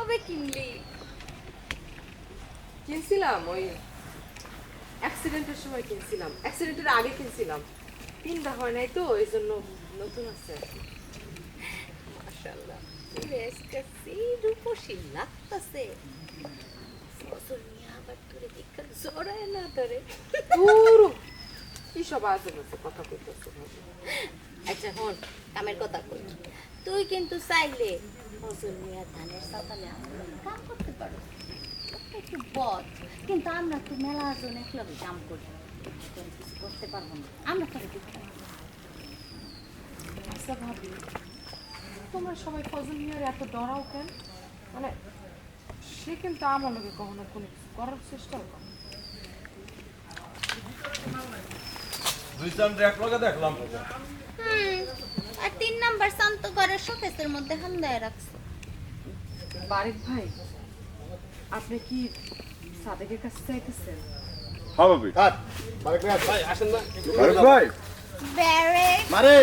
কবে কিনলি? কিনছিলাম ওই অ্যাক্সিডেন্টের সময় কিনছিলাম, অ্যাক্সিডেন্টের আগে কিনছিলাম, পিন্দা হয় নাই তো এই জন্য নতুন আছে আর কি। মাশাআল্লাহ, বেশি রূপসী লাগতাছে। ফজল মিয়া আবার তোরে দেখা জড়ায় না ধরে। পুরো কি সব আজে বাজে কথা কইতেছে। আচ্ছা হন, কামের কথা কই, তুই কিন্তু চাইলে ফজল মিয়া ধানের সাতালে আমরা কাম করতে পারো। একটু বদ, কিন্তু আমরা তো মেলা জন একলগে কাম করি, তোরে কিছু করতে পারবো না, আমরা তোরে দেখতে পারবো। আচ্ছা ভাবি, তোমরা সবাই ফজল মিয়ার এত ডরাও কেন? মানে সে কিন্তু আমার লগে কখনো কোনো কিছু করার চেষ্টাও করে না। দুই চান্দ্র এক লগে দেখলাম আর 3 নাম্বার শান্ত ঘরের শোকেসের মধ্যে হান্দায় রাখছে। বারিক ভাই, আপনি কি সাদেকের কাছে চাইতেছেন? হ্যাঁ ভাবি। ভাই আসেন না ভাই বেরে মারে